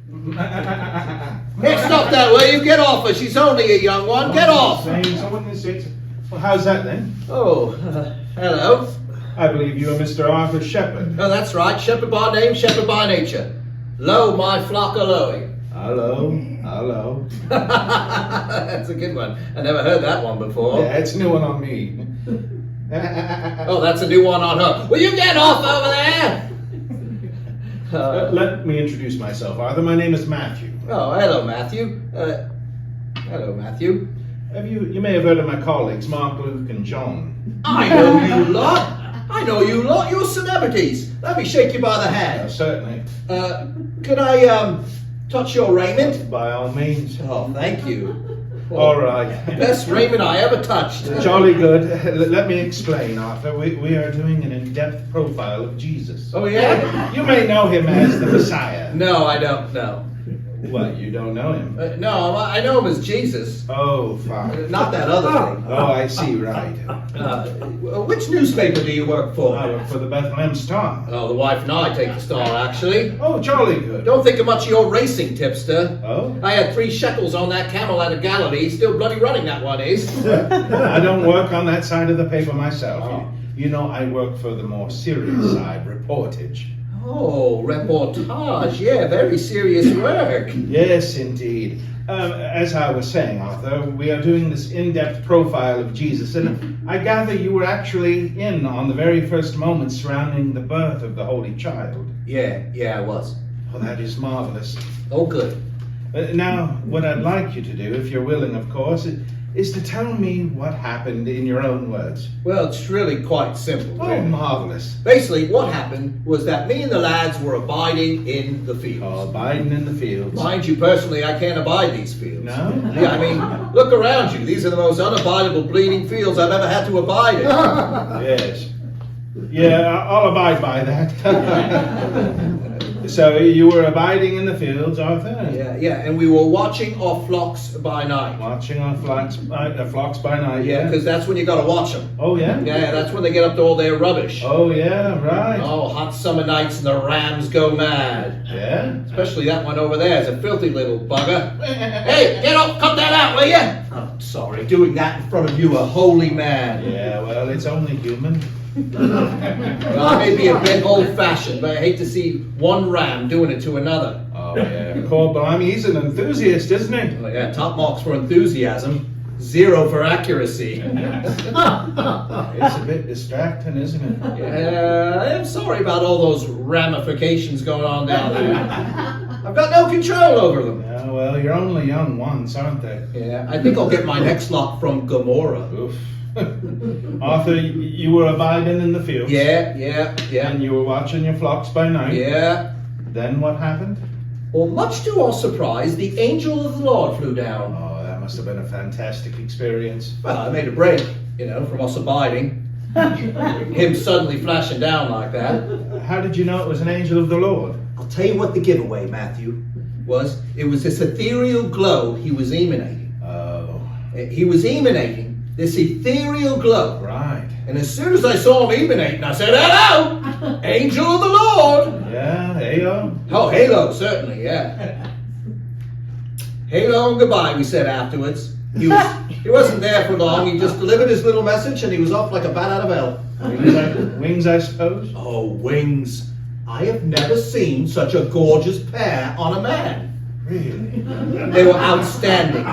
Hey, stop that, will you? Get off her. She's only a young one. Get off. Well, how's that then? Oh, hello. I believe you are Mr. Arthur Shepherd. Oh, that's right. Shepherd by name, shepherd by nature. Lo, my flock a lowing. Hello. That's a good one. I never heard that one before. Yeah, it's a new one on me. Oh, that's a new one on her. Will you get off over there? Let me introduce myself, Arthur. My name is Matthew. Oh, hello, Matthew. Hello, Matthew. You may have heard of my colleagues, Mark, Luke, and John. I know you lot. You're celebrities. Let me shake you by the hand. Certainly. Could I, touch your raiment? By all means. Oh, thank you. All right. Best raiment I ever touched. Jolly good. Let me explain, Arthur. We are doing an in-depth profile of Jesus. Oh, yeah? You may know him as the Messiah. No, I don't know. What, you don't know him? No, I know him as Jesus. Oh, fine. Not that other thing. Oh, I see, right. Which newspaper do you work for? I work for the Bethlehem Star. Oh, the wife and I take the Star, actually. Oh, jolly good. Don't think of much of your racing, tipster. Oh? I had 3 shekels on that camel out of Galilee. Still bloody running, that one is. I don't work on that side of the paper myself. Oh. You know, I work for the more serious side, reportage. Oh, reportage. Yeah, very serious work. Yes, indeed. As I was saying, Arthur, we are doing this in-depth profile of Jesus, and I gather you were actually in on the very first moments surrounding the birth of the Holy Child. Yeah, I was. Oh, that is marvelous. Oh, good. Now, what I'd like you to do, if you're willing, of course, is to tell me what happened in your own words. Well, it's really quite simple. Oh, marvelous. Basically, what happened was that me and the lads were abiding in the fields. Oh, abiding in the fields. Mind you, personally, I can't abide these fields. No? Yeah, I mean, look around you. These are the most unabidable bleeding fields I've ever had to abide in. Yes. Yeah, I'll abide by that. So you were abiding in the fields, Arthur? Yeah, and we were watching our flocks by night. Watching our flocks by night, Yeah, because that's when you got to watch them. Oh, yeah? Yeah, that's when they get up to all their rubbish. Oh, yeah, right. Oh, hot summer nights and the rams go mad. Yeah? Especially that one over there is a filthy little bugger. Hey, get up, cut that out, will you? Oh, sorry, doing that in front of you, a holy man. Yeah, well, it's only human. Well, I may be a bit old-fashioned, but I hate to see one ram doing it to another. Oh, yeah. Poor Blimey, he's an enthusiast, isn't he? Oh, yeah, top marks for enthusiasm, 0 for accuracy. It's a bit distracting, isn't it? Yeah, I am sorry about all those ramifications going on down there. I've got no control over them. Yeah, well, you're only young once, aren't they? Yeah, I think I'll get my next lot from Gomorrah. Oof. Arthur, you were abiding in the fields. Yeah. And you were watching your flocks by night. Yeah. Then what happened? Well, much to our surprise, the angel of the Lord flew down. Oh, that must have been a fantastic experience. Well, I made a break, from us abiding. Him suddenly flashing down like that. How did you know it was an angel of the Lord? I'll tell you what the giveaway, Matthew, was. It was this ethereal glow he was emanating. Oh. He was emanating this ethereal glow. Right. And as soon as I saw him emanating, I said, "Hello, angel of the Lord." Yeah, halo. Oh, halo, certainly, yeah. Halo and goodbye, we said afterwards. He wasn't there for long. He just delivered his little message and he was off like a bat out of hell. Wings, I suppose? Oh, wings. I have never seen such a gorgeous pair on a man. Really? They were outstanding.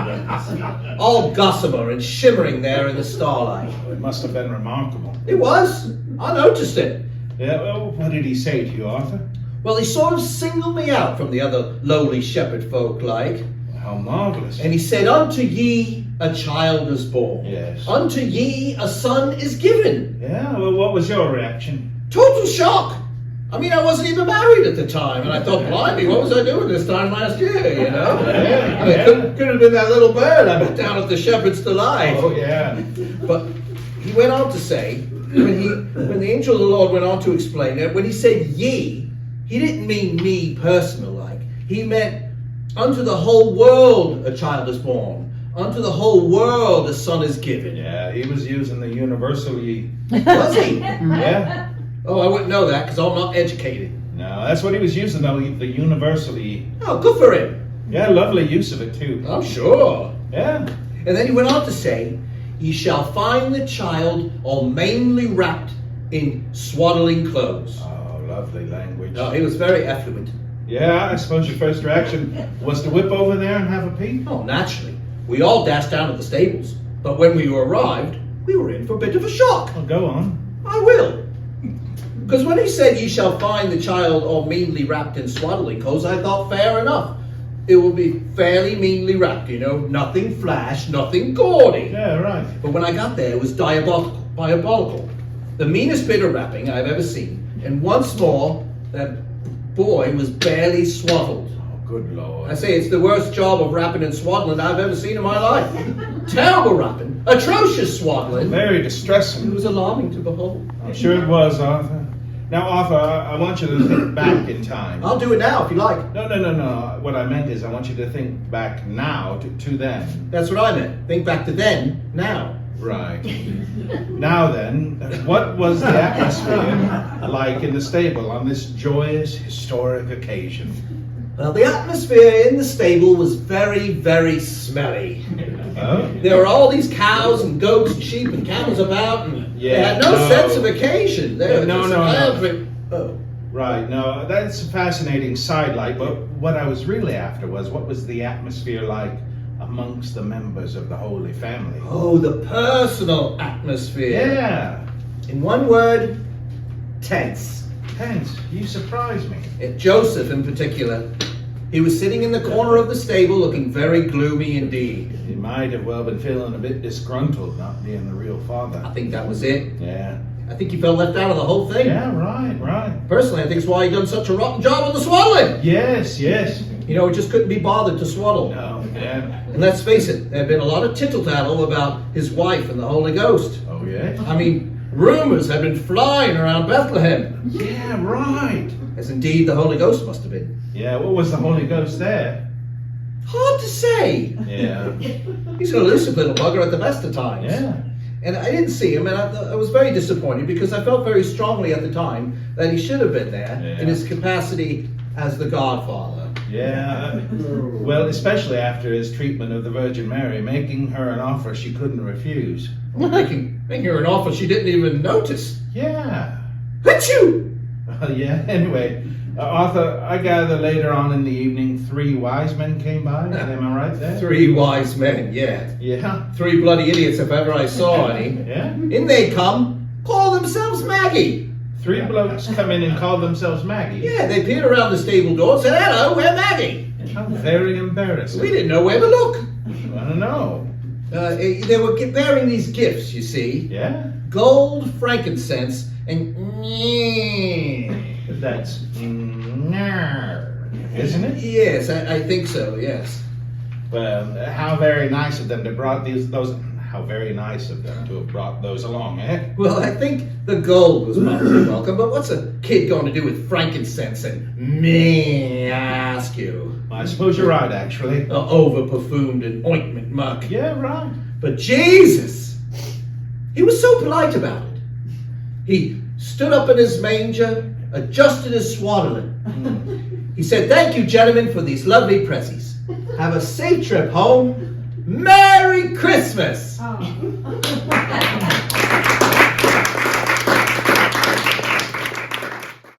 All gossamer and shimmering there in the starlight. Oh, it must have been remarkable. It was. I noticed it. Yeah, well, what did he say to you, Arthur? Well, he sort of singled me out from the other lowly shepherd folk like. How marvelous. And he said, "Unto ye a child is born. Yes. Unto ye a son is given." Yeah, well, what was your reaction? Total shock. I mean, I wasn't even married at the time, and I thought, blimey, what was I doing this time last year, Yeah, I mean, could have been that little bird I met down at the Shepherd's Delight. Oh, yeah. But he went on to say, when the angel of the Lord went on to explain it, when he said ye, he didn't mean me personal like. He meant unto the whole world a child is born. Unto the whole world a son is given. Yeah, he was using the universal ye. Was he? Yeah. Oh, I wouldn't know that because I'm not educated. No, that's what he was using, though, the universal E. Oh, good for him. Yeah, lovely use of it, too. I'm sure. Yeah. And then he went on to say, "Ye shall find the child all mainly wrapped in swaddling clothes." Oh, lovely language. No, he was very affluent. Yeah, I suppose your first reaction was to whip over there and have a peek? Oh, naturally. We all dashed down to the stables. But when we arrived, we were in for a bit of a shock. Well, go on. I will. Because when he said, "Ye shall find the child all meanly wrapped in swaddling clothes," I thought, fair enough. It will be fairly meanly wrapped, nothing flash, nothing gaudy. Yeah, right. But when I got there, it was diabolical. The meanest bit of wrapping I've ever seen. And once more, that boy was barely swaddled. Oh, good Lord. I say it's the worst job of wrapping and swaddling I've ever seen in my life. Terrible wrapping. Atrocious swaddling. Very It distressing. was alarming to behold. I'm sure it was, Arthur. Now, Arthur, I want you to think back in time. I'll do it now if you like. No. What I meant is I want you to think back now to then. That's what I meant. Think back to then, now. Right. Now then, what was the atmosphere like in the stable on this joyous, historic occasion? Well, the atmosphere in the stable was very, very smelly. Oh? There were all these cows and goats and sheep and camels about, and they had no sense of occasion. They were No. Oh. Right, no, that's a fascinating sidelight, but what I was really after was, what was the atmosphere like amongst the members of the Holy Family? Oh, the personal atmosphere. Yeah. In one word, tense. Tense, you surprised me. Joseph in particular. He was sitting in the corner of the stable looking very gloomy indeed. He might have well been feeling a bit disgruntled not being the real father. I think that was it. Yeah. I think he felt left out of the whole thing. Yeah, right. Personally, I think it's why he done such a rotten job on the swaddling. Yes. He just couldn't be bothered to swaddle. No, yeah. And let's face it, there have been a lot of tittle-tattle about his wife and the Holy Ghost. Oh, yeah? I mean, rumors have been flying around Bethlehem. Yeah, right. As indeed the Holy Ghost must have been. Yeah, what was the Holy Ghost there? Hard to say. Yeah. He's an elusive little bugger at the best of times. Yeah. And I didn't see him, and I was very disappointed because I felt very strongly at the time that he should have been there in his capacity as the Godfather. Yeah. Well, especially after his treatment of the Virgin Mary, making her an offer she couldn't refuse. Making her an offer she didn't even notice. Yeah. Achoo! Yeah, anyway. Arthur, I gather later on in the evening 3 wise men came by. Am I right there? 3 wise men, yeah. Yeah. 3 bloody idiots if ever I saw any. Yeah? In they come, call themselves Maggie. 3 blokes come in and call themselves Maggie. Yeah, they peered around the stable door and said, "Hello, we're Maggie." How very embarrassing. We didn't know where to look. I don't know. They were bearing these gifts, you see. Yeah? Gold, frankincense, and That's isn't it? yes, I think so, yes. Well, how very nice of them to brought those. How very nice of them to have brought those along, eh? Well, I think the gold was probably welcome, but what's a kid going to do with frankincense and I ask you? I suppose you're right, actually. Over-perfumed and ointment muck. Yeah, right. But Jesus, he was so polite about it. He stood up in his manger, adjusted his swaddling. He said, "Thank you, gentlemen, for these lovely prezzies. Have a safe trip home. Merry Christmas!" Oh.